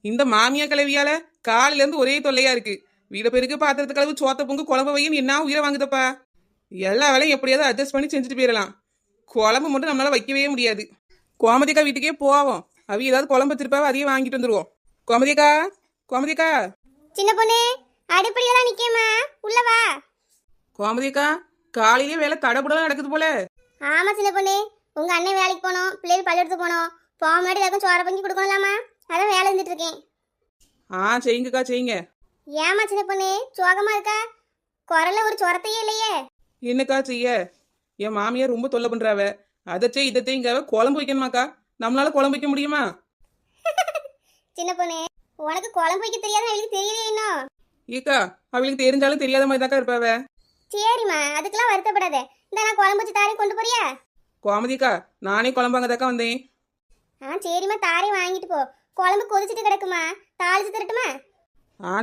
இந்த மாமியா கிளவியால காலையில இருந்து ஒரே தொல்லையா இருக்கு. வீட பெருக்கு பாத்திரத்து கலவு சோத்த பொங்கு குழம்பு வையும் என்ன உயிரை வாங்குதப்பா. எல்லா வேலையும் எப்படியாவது அட்ஜஸ்ட் பண்ணி செஞ்சுட்டு போயிடலாம். குழம்பு மட்டும் நம்மளால வைக்கவே முடியாது. கோமதிக்கா வீட்டுக்கே போவோம். அவ ஏதாவது குழம்பு வச்சிருப்பாவ அதையே வாங்கிட்டு வந்துருவோம். கோமதிக்கா, கோமதிக்கா, சின்ன பொண்ணு அடுப்படியில தான் நிக்கேம்மா, உள்ள வா. கோமதிக்கா, காலையிலேயே வேலை தடபுடலாம் நடக்குது போல. ஆமா சின்ன பொண்ணு, உங்க அண்ணன் வேலைக்கு போனோம், பிள்ளைகள் பள்ளியெடுத்து போனோம். போக முன்னாடி ஏதாவது சோற பொங்கி கொடுக்கலாமா, அதான் வேலை இருந்துட்டு இருக்கேன். செய்யுங்கக்கா செய்யுங்க. ஏமா சின்ன பொண்ணு சோகமா இருக்கா? குரல்ல ஒரு சொரத்தையே இல்லையே. என்னக்கா செய்ய? என் மாமியார் ரொம்ப தொல்லை பண்றாவ. அதச்சே இதத்தைங்க குழம்பு வைக்கணுமாக்கா? நம்மளால குழம்பு வைக்க முடியுமா? சின்ன பொண்ணு உனக்கு குழம்பு வைக்க தெரியாத அவளுக்கு தெரியலையே இன்னும். ஏக்கா, அவளுக்கு தெரிஞ்சாலும் தெரியாத மாதிரி தாக்கா இருப்பாவ. சரிம்மா, அதுக்கெல்லாம் வருத்தப்படாத. இந்த நான் குழம்பு வச்சு தாரே கொண்டு போறியா? கோமதிக்கா, நானே குழம்பாங்கதாக்கா வந்தேன். சரிம்மா, தாரே வாங்கிட்டு போ. குழம்பு கொதிச்சுட்டு கிடக்குமா, தாளிச்சு தரட்டுமா?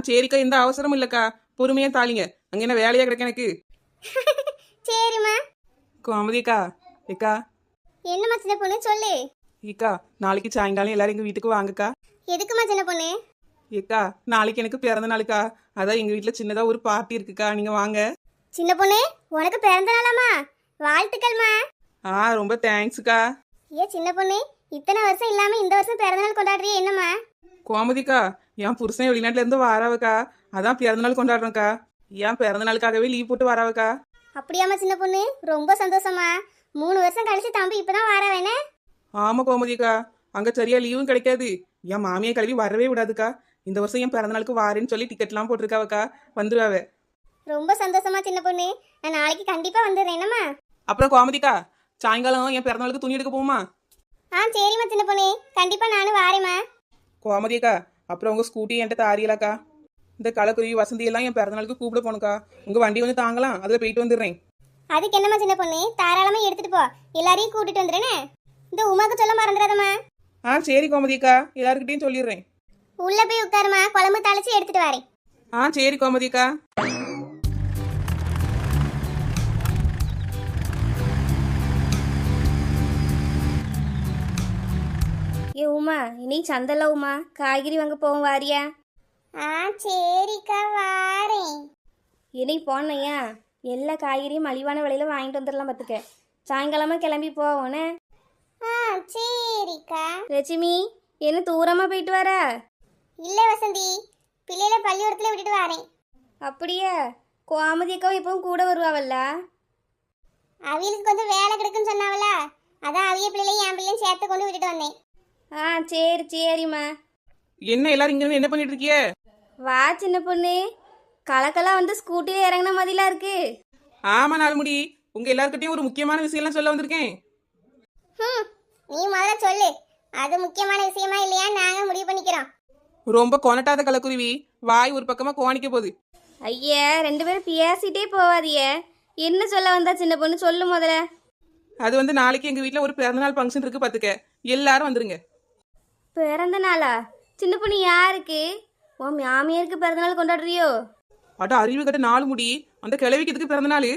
சரிக்கா, எந்த அவசரமும் இல்லக்கா. பொறுமையா தாளிங்க. அங்க என்ன வேலையா கிடக்க எனக்கு? சரிம்மா. கோமதிக்கா, ஏக்கா. என்னம்மா சின்ன பொண்ணு சொல்லு. ஏக்கா, நாளைக்கு சாயங்காலம் எல்லாரும் எங்க வீட்டுக்கு வாங்கக்கா. எதுக்குமா சின்ன பொண்ணு? ஏக்கா, நாளைக்கு எனக்கு பிறந்த நாளுக்கா. அதான் எங்க வீட்டுல சின்னதா ஒரு பார்ட்டி இருக்குக்கா, நீங்க வாங்க. சின்ன பொண்ணு உனக்கு பிறந்த நாளாமா? வாழ்த்துக்கள்மா. ரொம்ப தேங்க்ஸ்க்கா. சின்ன பொண்ணு இத்தனை வருஷம் இல்லாம இந்த வருஷம் பிறந்த நாள் கொண்டாடுறிய என்னம்மா? கோமதிக்கா, என் புருஷன் வெளிநாட்டுல இருந்து வாராவக்கா. அதான் பிறந்த நாள் கொண்டாடுறோம்க்கா. என் பிறந்த நாளுக்காகவே லீவ் போட்டு வராவக்கா. அப்படியாம்மா சின்ன பொண்ணு, ரொம்ப சந்தோஷமா. 3 வருஷம் கழிச்சு தம்பி இப்பதான் வார வேணே. ஆமா கோமதிக்கா, அங்க சரியா லீவும் கிடைக்காது. என் மாமியை கழுவி வரவே விடாதுக்கா. இந்த வருஷம் என் பிறந்த நாளுக்கு வாரேன்னு சொல்லி டிக்கெட்லாம் போட்டிருக்காவக்கா. வந்துருவாவ. ரொம்ப சந்தோஷமா சின்ன பொண்ணு, நான் நாளைக்கு கண்டிப்பா வந்துடுறேன் என்னம்மா. அப்புறம் கோமதிக்கா, சாயங்காலம் என் பிறந்த நாளுக்கு துணி எடுக்க போகுமா? சரிம்மா சின்ன பொண்ணு, கண்டிப்பா நானும் வாரேம்மா. கோமதிக்கா, அப்புறம் உங்க ஸ்கூட்டி என்கிட்ட தாரியலாக்கா. இந்த கலக்குருவி வசந்தி எல்லாம் என் பிறந்த நாளுக்கு கூப்பிட போனுக்கா. உங்க வண்டி வந்து தாங்கலாம், அதுல போயிட்டு வந்துடுறேன். அதுக்கு என்னம்மா சின்ன பொண்ணு, தாராளமா எடுத்துட்டு போ. எல்லாரையும் கூட்டிட்டு வந்துடுறேனே. இந்த உமாக்கு சொல்ல மறந்துடாதம்மா. சரி கோமதிக்கா, எல்லாருக்கிட்டையும் சொல்லிடுறேன். உள்ள போய் உட்காருமா, குழம்பு தாளிச்சு எடுத்துட்டு வரேன். சரி கோமதிக்கா. உமா, இன்னைக்கு சந்தல உமா, காய்கறி வாங்க போவோம் வாரியா? சரிக்கா வாரேன். இன்னைக்கு போனையா எல்லா காய்கறியும் மலிவான விலையில வாங்கிட்டு வந்துடலாம் பார்த்துக்க. சாயங்காலமா கிளம்பி போவோனே. சரிக்கா. லட்சுமி, என்ன தூரமா போயிட்டு வர? இல்ல வசந்தி, பிள்ளையில பள்ளிக்கூடத்துல விட்டுட்டு வரேன். அப்படியா? கோமதி அக்காவும் எப்பவும் கூட வருவாவல்ல? அவளுக்கு கொஞ்சம் வேலை கிடக்குன்னு சொன்னாவல, அதான் அவிய பிள்ளையும் என் பிள்ளையும் சேர்த்து கொண்டு விட்டுட்டு வந்தேன். சரி சரிம்மா. என்ன எல்லாரும் இங்க என்ன பண்ணிட்டு இருக்கிய? வா சின்ன பொண்ணு, கலக்கெல்லாம் வந்து ஸ்கூட்டில இறங்கின மாதிரிலாம் இருக்கு. ஆமா நாலுமுடி, உங்க எல்லார்கிட்டையும் ஒரு முக்கியமான விஷயம்லாம் சொல்ல வந்திருக்கேன். நீ முதல்ல சொல்லு, அது முக்கியமான விஷயமா இல்லையா நாங்க முடிவு பண்ணிக்கிறோம். ரொம்ப கொனட்டாத கலக்குருவி, வாய் ஒரு பக்கமா கோணிக்க போகுது. ஐயா, 2 பேரும் பேசிட்டே போவாதிய. என்ன சொல்ல வந்தா சின்ன பொண்ணு, சொல்லு முதல்ல. அது வந்து நாளைக்கு எங்க வீட்டுல ஒரு பிறந்தநாள் ஃபங்க்ஷன் இருக்கு பாத்துக்க. எல்லாரும் வந்துருங்க. பிறந்த நாளா? சின்ன பொண்ணு யாருக்கு? உன் மாமியாருக்கு பிறந்த நாள் கொண்டாடுறியோ? அட அறிவு கட்ட நாலு முடி, அந்த கிழவிக்கு எதுக்கு பிறந்த நாள்?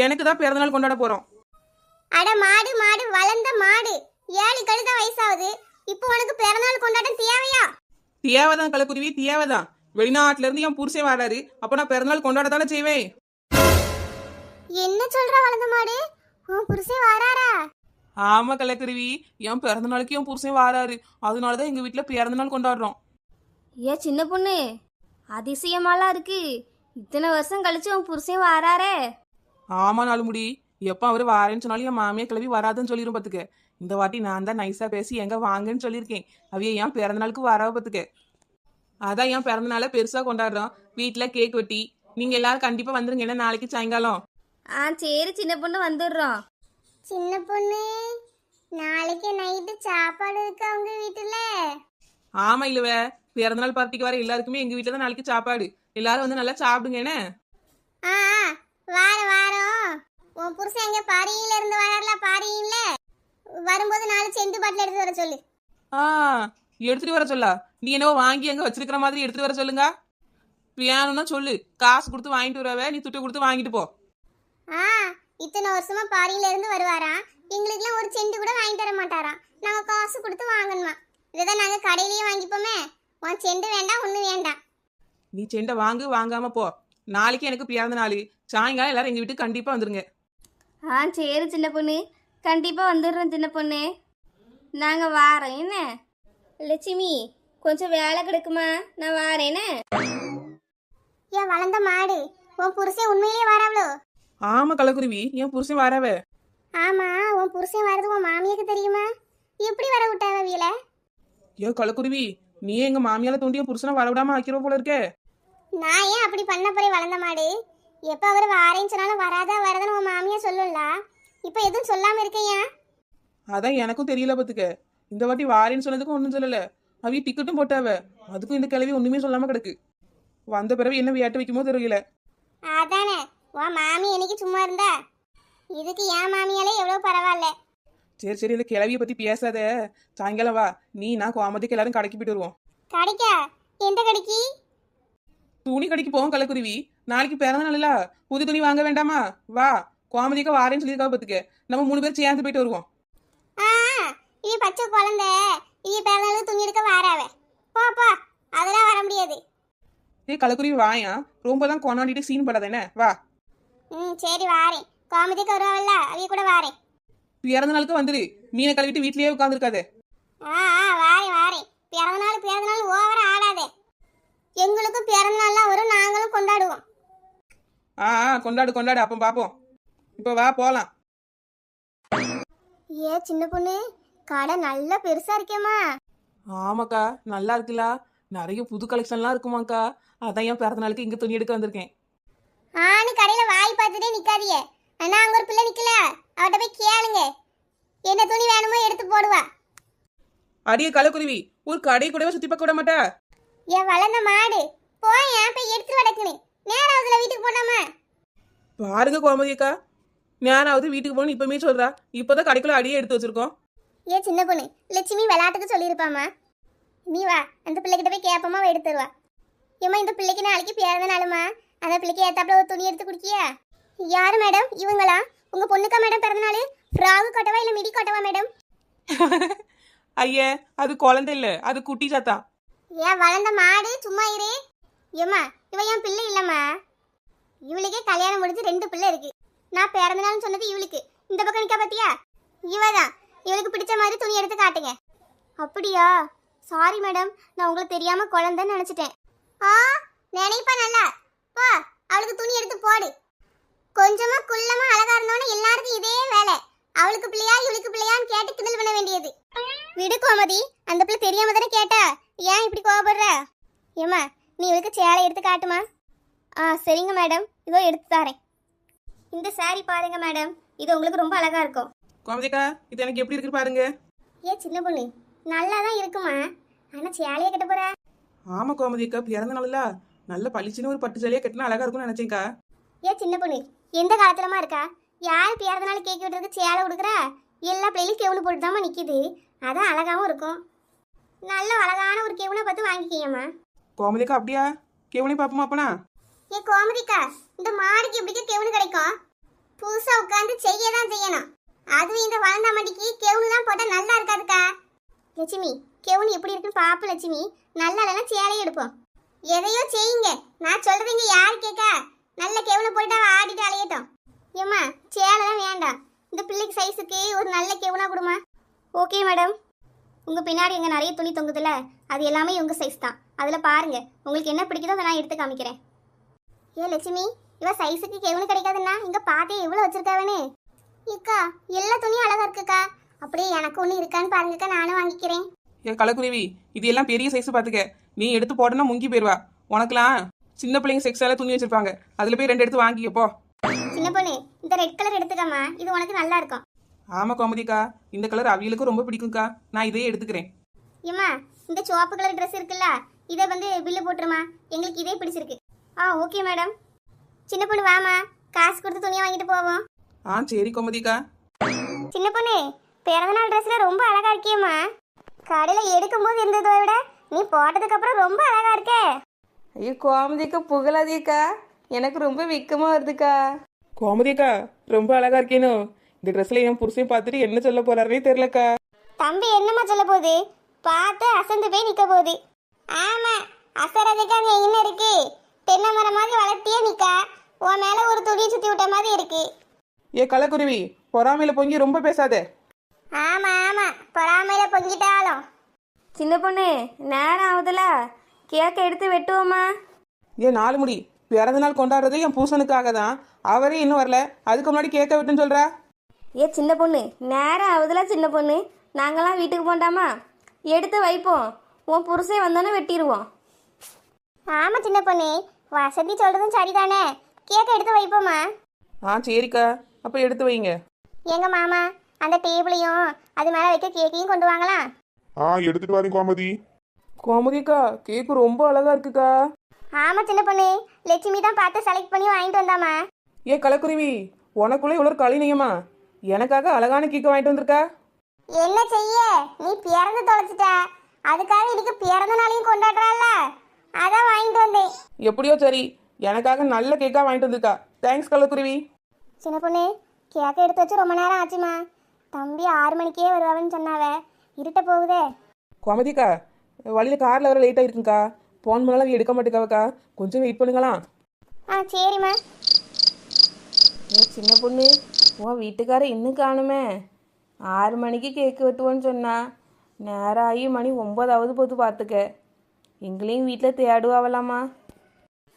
எனக்கு தான் பிறந்த நாள் கொண்டாட போறோம். அட மாடு மாடு, வளர்ந்த மாடு, 7 கழுத வயசாகுது, இப்போ உனக்கு பிறந்தநாள் கொண்டாட்டம் தேவையா? தேவைதான் கலக்குருவி, தேவைதான். வெளிநாட்டுல இருந்து என் புருஷன் வராரு, அப்ப நான் பிறந்தநாள் கொண்டாட தானே செய்வேன். என்ன சொல்ற வளர்ந்த மாடு, உன் புருஷன் வராரா? ஆமா கலக்குருவி, என் பிறந்த நாளுக்கு என் புருஷன் வராரு. அதனாலதான் எங்க வீட்டுல பிறந்த நாள் கொண்டாடுறோம். சின்ன பொண்ணு, அதிசயமாலாம் இருக்கு. இத்தனை வருஷம் கழிச்சு உன் புருஷன் வாராரே. ஆமா நாலுமுடி, எப்ப அவரு வாரேன்னு சொன்னாலும் என் மாமியா கிளவி வராதுன்னு சொல்லிரும் பாத்துக்க. இந்த வாட்டி நான் தான் நைஸா பேசி எங்க வாங்கன்னு சொல்லியிருக்கேன். அவைய என் பிறந்த நாளுக்கு வராவ பாத்துக்க. அதான் என் பிறந்த நாளை பெருசா கொண்டாடுறோம். வீட்டுல கேக் வெட்டி நீங்க எல்லாரும் கண்டிப்பா வந்துருங்க. என்ன நாளைக்கு சாயங்காலம்? சரி சின்ன பொண்ணு, வந்துடுறோம். சின்ன பொண்ணு, நாளைக்கு நைட்டு சாப்பாடு இருக்கு அவங்க வீட்டுல? ஆமா இல்லவ, பிறந்தநாள் பார்ட்டிக்கு வர எல்லாருக்குமே எங்க வீட்டுல தான் நாளைக்கு சாப்பாடு. எல்லாரும் வந்து நல்லா சாப்பிடுங்க. என்ன வாரம் வாரம் உன் புருஷன் எங்க பாரியில இருந்து வராருல, பாரியில வரும்போது 4 செண்டு பாட்டில் எடுத்து வர சொல்லு. எடுத்துட்டு வர சொல்லா? நீ என்னவோ வாங்கி அங்க வச்சிருக்கிற மாதிரி எடுத்துட்டு வர சொல்லுங்க. வேணும்னா சொல்லு, காசு கொடுத்து வாங்கிட்டு வரவ, நீ துட்டு கொடுத்து வாங்கிட்டு போ. இத்தனை வருஷமா பாரியில இருந்து வருவாராம், எங்களுக்குலாம் ஒரு செண்டு கூட வாங்கிட்டு வர மாட்டாராம். நாங்க காசு கொடுத்து வாங்கணுமா? இதான் நாங்க கடையிலேயே வாங்கிப்போமே. உன் செண்டு வேண்டாம் ஒண்ணு வேண்டாம். நீ செண்டை வாங்கு, வாங்காம போ. நாளைக்கு எனக்கு பிறந்த நாள். சாயங்காலம் எல்லாரும் எங்க வீட்டுக்கு கண்டிப்பா வந்துருங்க. சரி சின்ன பொண்ணு, கண்டிப்பாக வந்துடுறோம் சின்ன பொண்ணு. நாங்கள் வாரோம் என்ன. லட்சுமி கொஞ்சம் வேலை கிடக்குமா, நான் வாரேனே. ஏன் வளர்ந்த மாடு, உன் புருஷன் உண்மையிலேயே வராவளோ? ஆமா கலக்குருவி, என் புருஷன் வரவ. ஆமா, உன் புருஷன் வரது உன் மாமியாக்கு தெரியுமா? எப்படி வர விட்டாவ வீல? ஏன் கலக்குருவி, நீ எங்க மாமியால தூண்டிய புருஷனை வரவிடாம ஆக்கிரோ போல இருக்க. நான் ஏன் அப்படி பண்ண போறேன் வளர்ந்த மாடு? எப்ப அவர் வாரேன்னு சொன்னாலும் வராதா வரதுன்னு உன் மாமியா சொல்லும்ல. இப்ப எதுவும் சொல்லாம இருக்கையா? அதான் எனக்கும் தெரியல பாத்துக்க. இந்த வாட்டி வாரேன்னு சொன்னதுக்கும் ஒன்றும் சொல்லல. அவி டிக்கெட்டும் போட்டாவ, அதுக்கும் இந்த கிளவி ஒண்ணுமே சொல்லாம கிடக்கு. வந்த பிறகு என்ன வியாட்ட வைக்குமோ தெரியல. அதானே, உன் மாமி என்னைக்கு சும்மா இருந்தா? இதுக்கு என் மாமியாலே எவ்வளவு பரவாயில்ல. சரி சரி, இந்த கிளவியை பத்தி பேசாத. சாயங்காலம் வா, நீ நான் கோமதிக்கு எல்லாரும் கடைக்கு போயிட்டு வருவோம். கடைக்கா? எந்த கடைக்கு? துணி கடைக்கு போவோம் கலக்குருவி. நாளைக்கு பிறந்த நாள்ல புது துணி வாங்க வேண்டாமா? வா, கோமதிக்கு வாரேன்னு சொல்லியிருக்கா பாத்துக்க. நம்ம 3 பேர் சேர்ந்து போயிட்டு வருவோம். ஆ, இவ பச்சை குழந்தை, இவ பிறந்தநாளுக்கு துணி எடுக்க வாராவ. போ, அதெல்லாம் வர முடியாது. ஏய் கலக்குருவி வாயா, ரொம்ப தான் கொண்டாடிட்டு சீன் படாத என்ன. வா, சரி வாரேன். கோமதிக்கு வருவாள்ல, அவைய கூட வாரேன். பிறந்த நாளுக்கு வந்துரு. மீனை கழுவிட்டு வீட்லயே உட்காந்துருக்காதே. வாரேன். பிறந்தநாள் ஓவரா ஆடாதே. எங்களுக்கும் பிறந்தநாள்லாம் வரும், நாங்களும் கொண்டாடுவோம். கொண்டாடு கொண்டாடு, அப்ப பாப்போம். இப்ப வா போலாம். ஏ சின்ன பொண்ணு, கடை நல்லா பெருசா இருக்கேம்மா. ஆமாக்கா, நல்லா இருக்குல்ல. நிறைய புது கலெக்ஷன்லாம் இருக்குமாக்கா. அதான் என் பிறந்த நாளுக்கு இங்க துணி எடுக்க வந்திருக்கேன். நீ கடையில வாய் பார்த்துட்டே நிக்காதீங்க. அண்ணா அங்க ஒரு பிள்ளை நிக்கல, அவட்ட போய் கேளுங்க. என்ன துணி வேணுமோ எடுத்து போடுவா. அடியே கலக்குருவி, ஒரு கடை கூடவே சுத்தி பார்க்க விட மாட்டா? ஏன் வளர்ந்த மாடு, போய் போய் எடுத்து வடக்குனே. நேரம் ஆகுதுல வீட்டுக்கு போடாம. பாருங்க கோமதி அக்கா, ஞானாவது வீட்டுக்கு போகணும் இப்பவுமே சொல்றா. இப்பதான் கடைக்குள்ள அடியே எடுத்து வச்சிருக்கோம். ஏ சின்ன பொண்ணு, லட்சுமி விளையாட்டுக்கு சொல்லியிருப்பாமா. நீ வா, அந்த பிள்ளைகிட்ட போய் கேப்பமா எடுத்து தருவா. ஏமா இந்த பிள்ளைக்கு நாளைக்கு பிறந்த நாளுமா, அந்த பிள்ளைக்கு ஏத்தாப்புல ஒரு துணி எடுத்து குடிக்கியா? யாரு மேடம் இவங்களா? உங்க பொண்ணுக்கா மேடம் பிறந்த நாள்? ஃப்ராகு கட்டவா இல்ல மிடி கட்டவா மேடம்? ஐயே, அது குழந்தை இல்ல, அது குட்டி சாத்தா. ஏன் வளர்ந்த மாடு, சும்மா இரு. ஏம்மா இவ என் பிள்ளை இல்லம்மா. இவளுக்கே கல்யாணம் முடிஞ்சு 2 பிள்ளை இருக்கு. நான் பிறந்த நாள்னு சொன்னது இவளுக்கு. இந்த பக்கம் நிக்கா பாத்தியா? இவதான். இவளுக்கு பிடிச்ச மாதிரி துணி எடுத்து காட்டுங்க. அப்படியா? சாரி மேடம், நான் உங்களுக்கு தெரியாம குழந்தைன்னு நினைச்சிட்டேன். நினைப்பா நல்லா. போ, அவளுக்கு துணி எடுத்து போடு. கொஞ்சமா குள்ளமா அழகா இருந்தோன்னு எல்லாருக்கும் இதே வேலை. அவளுக்கு பிள்ளையா இவளுக்கு பிள்ளையான்னு கேட்டு கிண்டல் பண்ண வேண்டியது. விடு கோமதி, அந்த பிள்ளை தெரியாம தானே கேட்டா. ஏன் இப்படி கோபப்படுற? ஏமா நீ இவளுக்கு சேலை எடுத்து காட்டுமா. சரிங்க மேடம், இதோ எடுத்து தரேன். இந்த சாரி பாருங்க மேடம், இது உங்களுக்கு ரொம்ப அழகா இருக்கும். கோமதிக்கா, இது எனக்கு எப்படி இருக்கு பாருங்க. ஏ சின்ன பொண்ணு, நல்லா தான் இருக்குமா. ஆனா சேலையை கட்ட போற? ஆமா கோமதிக்கா, பிறந்த நாள்ல நல்ல பளிச்சுன்னு ஒரு பட்டு சேலையா கட்டினா அழகா இருக்கும்னு நினைச்சேன்க்கா. ஏ சின்ன பொண்ணு, எந்த காலத்துலமா இருக்கா? யார் பிறந்த நாள் கேக் விட்டுறதுக்கு சேலை கொடுக்குறா? எல்லா பிள்ளைகளும் கெவுனு போட்டு தாம்மா நிக்குது. அதான் அழகாவும் இருக்கும். நல்ல அழகான ஒரு கெவுனை பார்த்து வாங்கிக்கியம்மா. கோமதிக்கா அப்படியா? கேவனே பாப்போமா அப்பனா? ஏ கோமதிக்கா, இந்த மாடிக்கு எப்படிக்க கெவுனு கிடைக்கும்? புதுசா உட்காந்து செய்யதான் செய்யணும். அதுவும் இந்த வளர்ந்த மாடிக்கு கெவுனு தான் போட்டா நல்லா இருக்காதுக்கா. லட்சுமி, கெவுனு எப்படி இருக்குன்னு பாப்பு லட்சுமி. நல்லா இல்லைன்னா சேலையை எடுப்போம். எதையோ செய்யுங்க, நான் சொல்றதுங்க யாரு கேட்கா? நல்ல கெவுனு போயிட்டா ஆடிட்டு அலையட்டும். ஏம்மா சேலைலாம் வேண்டாம், இந்த பிள்ளைக்கு சைஸுக்கு ஒரு நல்ல கெவுனா கொடுமா. Okay madam. உங்கள் பின்னாடி எங்கே நிறைய துணி தொங்குதுல, அது எல்லாமே உங்கள் சைஸ் தான். அதில் பாருங்க, உங்களுக்கு என்ன பிடிக்குதோ அதை நான் எடுத்து காமிக்கிறேன். ஏ லட்சுமி, இவ சைஸுக்கு கெவுனு கிடைக்காதுன்னா இங்கே பார்த்தே எவ்வளோ வச்சிருக்காவனே. இக்கா எல்லா துணியும் அழகா இருக்குக்கா. அப்படியே எனக்கு ஒன்று இருக்கான்னு பாருங்கக்கா, நானும் வாங்கிக்கிறேன். ஏன் கலக்குருவி, இது எல்லாம் பெரிய சைஸ் பாத்துக்க. நீ எடுத்து போட்டனா முங்கி போயிருவா. உனக்குலாம் சின்ன பிள்ளைங்க செக்ஸால துணி வச்சிருப்பாங்க, அதுல போய் 2 எடுத்து வாங்கிக்கப்போ. சின்ன பொண்ணு, இந்த ரெட் கலர் எடுத்துக்கம்மா, இது உனக்கு நல்லா இருக்கும். ஆமா கோமதிக்கா, இந்த கலர் அவியலுக்கும் ரொம்ப பிடிக்கும்க்கா. நான் இதையே எடுத்துக்கிறேன். ஏம்மா இந்த சிவப்பு கலர் ட்ரெஸ் இருக்குல்ல, இதை பில்லு போட்டுருமா. எங்களுக்கு இதே பிடிச்சிருக்கு. Okay madam. சின்ன பொண்ணு வாமா, காசு கொடுத்து துணியை வாங்கிட்டு போவோம். சரி கோமதிக்கா. சின்ன பொண்ணு, பிறந்தநாள் ட்ரெஸ்ல ரொம்ப அழகா இருக்கியம்மா. கடையில் எடுக்கும்போது இருந்ததை விட நீ போட்டதுக்கு அப்புறம் ரொம்ப அழகா இருக்கே. ஐயோ கோமதிக்கா புகழாதீக்கா, எனக்கு ரொம்ப வெக்கமா வருதுக்கா. கோமதிக்கா ரொம்ப அழகா இருக்கேனோ. இந்த ட்ரெஸ்ல என் புருஷன் பார்த்துட்டு என்ன சொல்ல போறாருனே தெரியலக்கா. தம்பி என்னம்மா சொல்ல போகுது? பார்த்து அசந்து போய் நிற்க போகுது. ஆமா, அசரதுக்கு அங்க என்ன இருக்கு? தென்னை மரம் மாதிரி வளர்த்தியே நிக்கா. உன் மேல ஒரு துணியை சுத்தி விட்ட மாதிரி இருக்கு. ஏ கலக்குருவி, பொறாமையில பொங்கி ரொம்ப பேசாத. ஆமா ஆமா, பொறாமையில பொங்கிட்டாலும். சின்ன பொண்ணு நேரம் ஆகுதுல, கேக்கை எடுத்து வெட்டுவோமா? ஏன் 4 முடி பிறந்த நாள் கொண்டாடுறது என் பூசனுக்காக தான். அவரே இன்னும் வரல, அதுக்கு முன்னாடி கேட்க விட்டுன்னு சொல்றா. ஏ சின்ன பொண்ணு நேரம் ஆகுதுல சின்ன பொண்ணு, நாங்களாம் வீட்டுக்கு போண்டாமா? எடுத்து வைப்போம், உன் புருஷன் வந்தோன்னே வெட்டிடுவோம். ஆமா சின்ன பொண்ணு, வசதி சொல்றதும் சரிதானே. கேக்க எடுத்து வைப்போமா? சரிக்கா, அப்போ எடுத்து வைங்க. எங்க மாமா அந்த டேபிளையும் அது மேல வைக்க கேக்கையும் கொண்டு வாங்கலாம். எடுத்துட்டு வரேன் கோமதி. கோமதிக்கா, கேக்கு ரொம்ப அழகா இருக்குக்கா. ஆமா சின்ன பொண்ணு, லட்சுமி தான் பார்த்து செலக்ட் பண்ணி வாங்கிட்டு வந்தாமா. ஏ கலக்குருவி, உனக்குள்ளே இவ்வளோ கலினியமா? எனக்காக அழகான கேக்கு வாங்கிட்டு வந்திருக்கா. என்ன செய்ய, நீ பிறந்து தொலைச்சிட்ட. அதுக்காக இன்னைக்கு பிறந்த நாளையும் கொண்டாடுறால, அதான் வாங்கிட்டு வந்தேன். எப்படியோ சரி, எனக்காக நல்ல கேக்கா வாங்கிட்டு வந்திருக்கா. தேங்க்ஸ் கலக்குருவி. சின்ன பொண்ணு, கேக்க எடுத்து வச்சு ரொம்ப நேரம் ஆச்சுமா. தம்பி 6 மணிக்கே வருவான்னு சொன்னாவ, இருட்ட போகுதே. கோமதிக்கா, வழியில் காரில் வர லேட்டாக இருக்குங்கக்கா. ஃபோன் பண்ணாலும் எடுக்க மாட்டேக்காவக்கா, கொஞ்சம் வெயிட் பண்ணுங்களா? சரிம்மா. ஏ சின்ன பொண்ணு, உன் வீட்டுக்காரர் இன்னும் காணுமே. 6 மணிக்கு கேக்கு வெட்டுவோன்னு சொன்னா, நேரம் ஆகி மணி 9 போது பார்த்துக்க. எங்களையும் வீட்டில் தேடுவாவலாமா?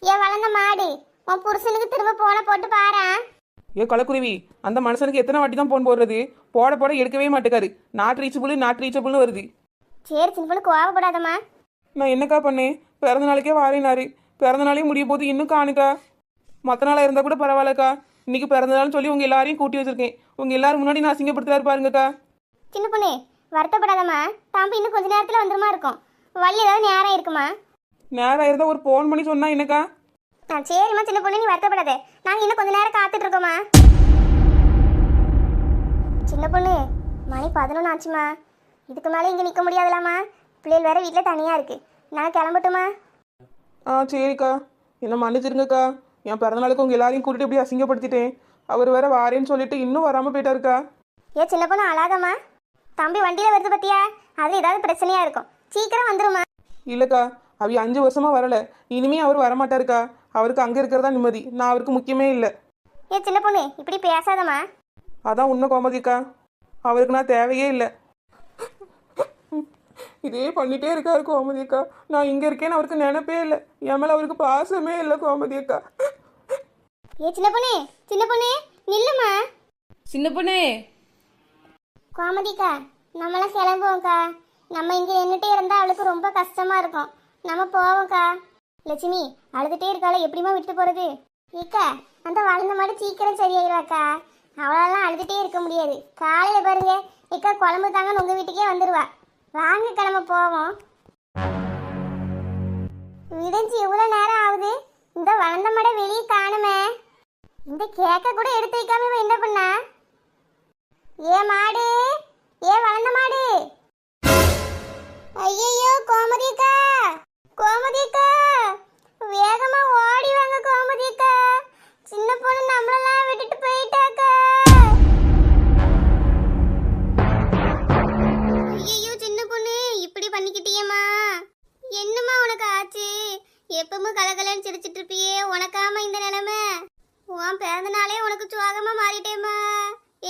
ஏன் வளர்ந்த மாடு, உன் புருஷனுக்கு திரும்ப போன போட்டு பாரு. ஏ கலக்குருவி, அந்த மனுஷனுக்கு எத்தனை வாட்டி தான் ஃபோன் போடுறது? போட போட எடுக்கவே மாட்டேக்காரு. நாட் ரீச்சபிள்னு வருது. சரி சின்ன பொண்ணு, கோவப்படாதம்மா. நான் என்னக்கா பண்ணேன்? பிறந்த நாளைக்கே வாரேனாரு, பிறந்த நாளே முடிய போது இன்னும் காணுக்கா. மற்ற நாளாக இருந்தால் கூட பரவாயில்லக்கா, இன்னைக்கு பிறந்த நாள்னு சொல்லி உங்கள் எல்லாரையும் கூட்டி வச்சிருக்கேன். உங்கள் எல்லாரும் முன்னாடி நான் அசிங்கப்படுத்துறாரு பாருங்கக்கா. சின்ன பொண்ணு வருத்தப்படாதம்மா, தம்பி இன்னும் கொஞ்ச நேரத்தில் வந்துருமா இருக்கும். வழி ஏதாவது நேரம் இருக்குமா? நேரம் இருந்தால் ஒரு ஃபோன் பண்ணி சொன்னா என்னக்கா? சரிம்மா சின்ன பொண்ணு, நீ வருத்தப்படாத. நாங்கள் இன்னும் கொஞ்ச நேரம் காத்துட்டு இருக்கோம்மா. சின்ன பொண்ணு, மணி 11 ஆச்சுமா. இதுக்கு மேலே இங்கே நிற்க முடியாதுலாமா. பிள்ளைகள் வேற வீட்டில் தனியாக இருக்கு. நான் கிளம்பட்டுமா? சரிக்கா, என்ன மன்னிச்சிருங்கக்கா. என் பிறந்த நாளுக்கு உங்கள் எல்லாரையும் கூட்டிட்டு இப்படி அசிங்கப்படுத்திட்டேன். அவர் வேற வாரேன்னு சொல்லிட்டு இன்னும் வராமல் போயிட்டாருக்கா. ஏ சின்ன பொண்ணு அழாதம்மா. தம்பி வண்டியில் வருது பத்தியா, அது ஏதாவது பிரச்சனையாக இருக்கும். சீக்கிரம் வந்துருமா. இல்லைக்கா, அவ 5 வருஷமா வரல. இனிமே அவர் வரமாட்டாருக்கா. அவருக்கு அங்கே இருக்கிறதா நிம்மதி. நான் அவருக்கு முக்கியமே இல்லை. ஏ சின்ன பொண்ணு இப்படி பேசாதம்மா. அதான் உண்மை கோமதிக்கா, அவருக்கு நான் தேவையே இல்லை. இதே பண்ணிட்டே இருக்காரு கோமதிக்கா. நான் இங்கே இருக்கேன்னு அவருக்கு நினைப்பே இல்லை. என் மேலே அவருக்கு பாசமே இல்லை கோமதிக்கா. ஏ சின்ன பொண்ணு நில்லுமா. சின்ன பொண்ணு, கோமதிக்கா, நம்மளாம் கிளம்புவோம்க்கா. நம்ம இங்கே நின்றுட்டே இருந்தால் அவளுக்கு ரொம்ப கஷ்டமாக இருக்கும். நம்ம போவோம்க்கா. லட்சுமி அழுதுகிட்டே இருக்காள, எப்படிமா விட்டு போகிறது? ஏக்கா, அந்த வளர்ந்த மாடு சீக்கிரம் சரியாயிருவாக்கா. அவளாலாம் அழுதுகிட்டே இருக்க முடியாது. காலையில் பாருங்க, ஏக்கா குழம்பு தாங்கன்னு உங்கள் வீட்டுக்கே வந்துடுவா. வாங்க கிளம்ப போவோம். விடிஞ்சு எவ்வளோ நேரம் ஆகுது, இந்த வளர்ந்த மாடை வெளியே காணுமே. இந்த கேக்க கூட எடுத்து வைக்காம இவ என்ன பண்ணா? ஏ மாடு, ஏ வளர்ந்த மாடு. ஐயோ கோமதிக்கா, கோமதிக்கா, வேகமா ஓடி வாங்க கோமதிக்கா. சின்ன பொண்ணு நம்மளெல்லாம் விட்டுட்டு போயிட்டாக்கா. ஐயோ சின்ன பொண்ணு, இப்படி பண்ணிக்கிட்டியம்மா. என்னம்மா உனக்கு ஆச்சு? எப்பவும் கலகலன்னு சிரிச்சிட்டு இருப்பியே, உனக்காம இந்த நிலைமை? உன் பிறந்த நாளே உனக்கு சுவாகமா மாறிட்டேம்மா.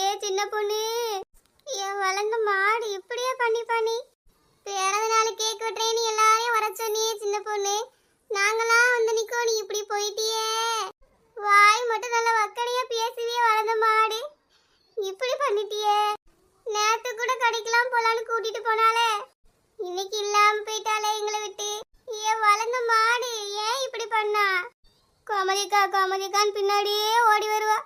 ஏ சின்ன பொண்ணு, என் வளர்ந்த மாடு இப்படியே பண்ணி பிறந்த நாள் கேக் வெட்டுறேன்னு எல்லாரையும் வர சொன்னியே சின்ன பொண்ணு. நாங்களாம் வந்து நிக்கோ, நீ இப்படி போயிட்டியே. வாய் மட்டும் நல்லா வக்கனையா பேசுவியே வளர்ந்த மாடு, இப்படி பண்ணிட்டியே. நேத்து கூட கடைக்கெல்லாம் போலான்னு கூட்டிட்டு போனாலே, இன்னைக்கு இல்லாம போயிட்டாலே எங்களை விட்டு. ஏன் வளர்ந்த மாடு ஏன் இப்படி பண்ணா? கோமதிக்கான்னு பின்னாடியே ஓடி வருவா.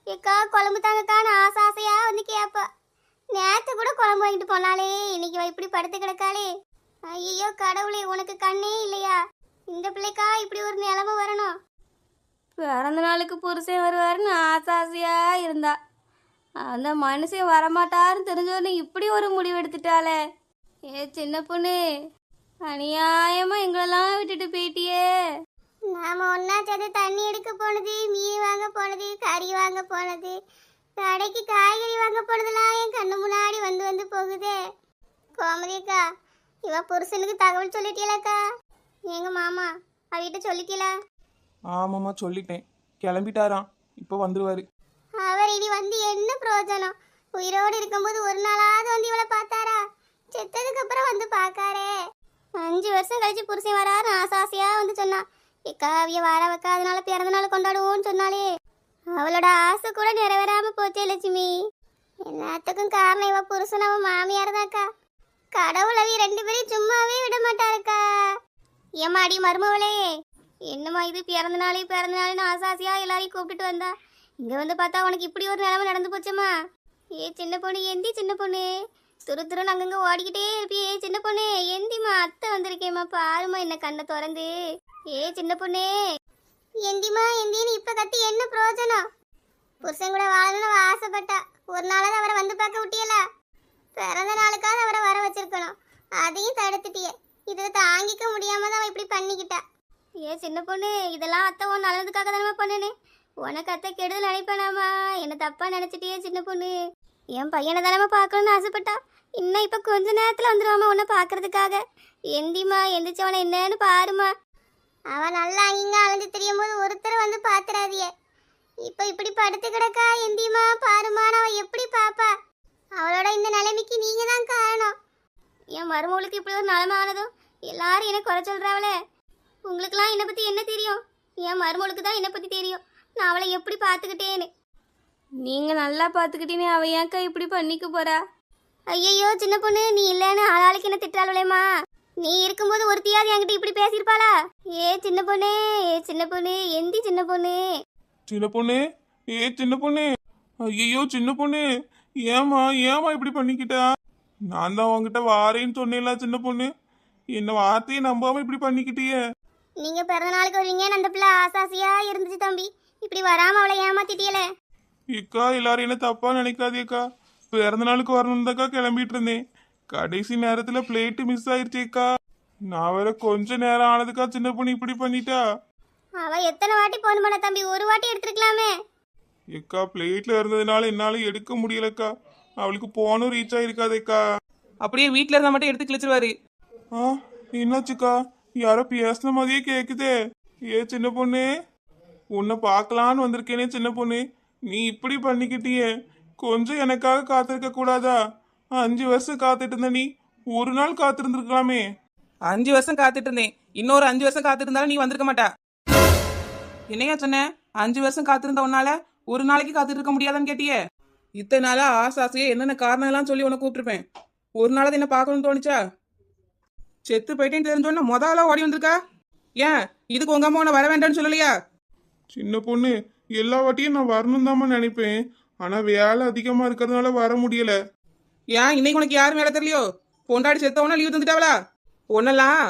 ஏக்கா குழம்பு தாங்கக்கான்னு ஆசையா வந்து கேட்பா. நேத்து கூட குழம்பு வாங்கிட்டு போனாலே, இன்னைக்கு இப்படி படுத்து கிடக்காளே. ஐயோ கடவுளே, உனக்கு கண்ணே இல்லையா? இந்த பிள்ளைக்கா இப்படி ஒரு நிலைமை வரணும்? பிறந்த நாளுக்கு புருஷன் வருவாருன்னு ஆசையா இருந்தா, அந்த மனுஷன் வரமாட்டாருன்னு தெரிஞ்சோன்னு இப்படி ஒரு முடிவு எடுத்துட்டாளே. ஏ சின்ன பொண்ணு, அநியாயமா எங்களெல்லாம் விட்டுட்டு போயிட்டியே. நாம ஒன்னா சேர்ந்து தண்ணி எடுக்க போனது, மீன் வாங்க போனது, கறி வாங்க போனது, கடைக்கு காய்கறி வாங்க போனதெல்லாம் என் கண்ணு முன்னாடி வந்து போகுதே. கோமதிக்கா, இவ புருஷனுக்கு தகவல் சொல்லிட்டீங்களக்கா? அவகிட்ட சொல்லிக்கல. ஆமாம்மா சொல்லிட்டேன். கிளம்பிட்டாராம், இப்போ வந்துருவாரு. அவர் இனி வந்து என்ன பிரயோஜனம்? உயிரோடு இருக்கும்போது ஒரு நாளாவது வந்து இவளை பார்த்தாரா? செத்ததுக்கு அப்புறம் வந்து பார்க்காரே. 5 வருஷம் கழிச்சு புருஷன் வராரு ஆசாசியா வந்து சொன்னா. இக்கா அவிய வார வைக்க அதனால பிறந்த நாள் கொண்டாடுவோன்னு சொன்னாலே அவளோட ஆசை கூட நிறைவேறாம போச்சே லட்சுமி. எல்லாத்துக்கும் காரணம் இவ புருஷன் அவன் மாமியார் தான்க்கா. கடவுள் அவிய 2 பேரையும் சும்மாவே விட மாட்டாருக்கா. ஏமாடி மருமவளே, என்னம்மா இது பிறந்த நாள்னு ஆசாசியா எல்லாரையும் கூப்பிட்டுட்டு வந்தா. இங்க வந்து பார்த்தா உனக்கு இப்படி ஒரு நிலைமை நடந்து போச்சம்மா. ஏ சின்ன பொண்ணு எந்தி, சின்ன பொண்ணு துருன்னு அங்கங்க ஓடிக்கிட்டே இருப்பியே சின்ன பொண்ணு எந்திமா, அத்தை வந்திருக்கேம்மா பாருமா என்ன கண்ணை திறந்து. ஏ சின்ன பொண்ணு எந்திமா எந்தின்னு இப்ப கத்தி என்ன பிரயோஜனம்? புருஷன் கூட வாழணும்னு அவ ஆசைப்பட்டா. ஒரு நாளாவது அவரை வந்து பார்க்க விட்டியல. பிறந்த நாளுக்காவது அவரை வர வச்சிருக்கணும், அதையும் தடுத்துட்டிய. இதை தாங்கிக்க முடியாம தான் அவன் இப்படி பண்ணிக்கிட்டா. ஏ சின்ன பொண்ணு, இதெல்லாம் அத்தை உன் நல்லதுக்காக தானே பண்ணுனேன். உனக்கு அத்தை கெடுதல் நினைப்பேனாமா? என்ன தப்பா நினைச்சிட்டியே சின்ன பொண்ணு. என் பையனை தானே பார்க்கணும்னு ஆசைப்பட்டா. இன்னும் இப்ப கொஞ்ச நேரத்துல வந்துருவாமா உன்னை பாக்குறதுக்காக. எந்திமா எந்திரிச்சவனை என்னன்னு பாருமா. அவன் நல்லா இங்க அலைஞ்சு தெரியும் போது ஒருத்தர் வந்து பாத்துறாதிய. இப்ப இப்படி படுத்து கிடக்கா. எந்திமா பாருமா, அவ எப்படி பாப்பா? அவளோட இந்த நிலைமைக்கு நீங்க தான் காரணம். என் மருமகளுக்கு இப்படி ஒரு நிலைமை ஆனதும் எல்லாரும் என்ன குறை சொல்றாவளே. உங்களுக்குலாம் என்னை பத்தி என்ன தெரியும்? என் மருமகளுக்கு தான் என்னை பத்தி தெரியும், நான் அவளை எப்படி பாத்துக்கிட்டேன்னு. நீங்க நல்லா பாத்துக்கிட்டீங்க, அவ ஏன்க்கா இப்படி பண்ணிக்க போறா? ஐயோ சின்ன பொண்ணு, நீ இல்லைன்னு ஆளாளுக்கு என்ன திட்டாளேம்மா. நீ இருக்கும்போது ஒருத்தியாவது என்கிட்ட இப்படி பேசியிருப்பாளா? ஏ சின்ன பொண்ணு, ஏ சின்ன பொண்ணு எந்தி சின்ன பொண்ணு. சின்ன பொண்ணு, ஏ சின்ன பொண்ணு, ஐயோ சின்ன பொண்ணு, ஏமா இப்படி பண்ணிக்கிட்டா? நான் தான் உங்ககிட்ட வாரேன்னு சொன்னேன்ல சின்ன பொண்ணு, என்ன வார்த்தையை நம்பாம இப்படி பண்ணிக்கிட்டியே. நீங்க பிறந்த நாளுக்கு வருவீங்கன்னு அந்த பிள்ளை ஆசாசியா இருந்துச்சு தம்பி. இப்படி வராம அவளை ஏமாத்திட்டியலே. இக்கா எல்லாரும் என்ன தப்பா நினைக்காதேக்கா. பிறந்த நாளுக்கு வரணும் தாக்கா கிளம்பிட்டு இருந்தேன். கடைசி நேரத்துல பிளேட்டு மிஸ் ஆயிடுச்சேக்கா. நான் வேற கொஞ்ச நேரம் ஆனதுக்கா சின்ன பொண்ணு இப்படி பண்ணிட்டா. அவ எத்தனை வாட்டி போன் பண்ண தம்பி, ஒரு வாட்டி எடுத்துருக்கலாமே. எக்கா பிளேட்ல இருந்ததுனால என்னால எடுக்க முடியலக்கா. அவளுக்கு போனும் ரீச் ஆயிருக்காதேக்கா. அப்படியே வீட்டில் இருந்தால் மட்டும் எடுத்து கிழிச்சிருவாரு. ஆ என்னாச்சுக்கா? யாரோ பேசுன மாதிரியே கேக்குதே. ஏ சின்ன பொண்ணு, உன்னை பார்க்கலான்னு வந்திருக்கேனே சின்ன பொண்ணு, நீ இப்படி பண்ணிக்கிட்டியே. கொஞ்சம் எனக்காக காத்திருக்க கூடாதா? 5 வருஷம் காத்துட்டு இருந்த நீ ஒரு நாள் காத்திருந்துருக்கலாமே. 5 வருஷம் காத்துட்டு இருந்தேன், இன்னொரு 5 வருஷம் காத்திருந்தாலும் நீ வந்திருக்க மாட்டா. என்னையா சொன்ன? 5 வருஷம் காத்திருந்த உன்னால ஒரு நாளைக்கு காத்துட்டு இருக்க முடியாதான்னு கேட்டியே. இத்தனை நாளா ஆசாசியா என்னென்ன காரணம் எல்லாம் சொல்லி உனக்கு கூப்பிட்டுருப்பேன். ஒரு நாளாவது என்ன பார்க்கணும்னு தோணுச்சா? செத்து போயிட்டேன்னு தெரிஞ்சோன்னா முதல்ல ஓடி வந்திருக்கா. ஏன் இதுக்கு உங்க அம்மா உன்னை வர வேண்டாம்னு சொல்லலையா? சின்ன பொண்ணு, எல்லா வாட்டியும் நான் வரணும் தாம்மா நினைப்பேன். ஆனா வேலை அதிகமா இருக்கிறதுனால வர முடியல. ஏன் இன்னைக்கு உனக்கு யாரும் வேலை தெரியலையோ? பொண்டாடி செத்தவனா லீவ் தந்துட்டாவளா? ஒன்னெல்லாம்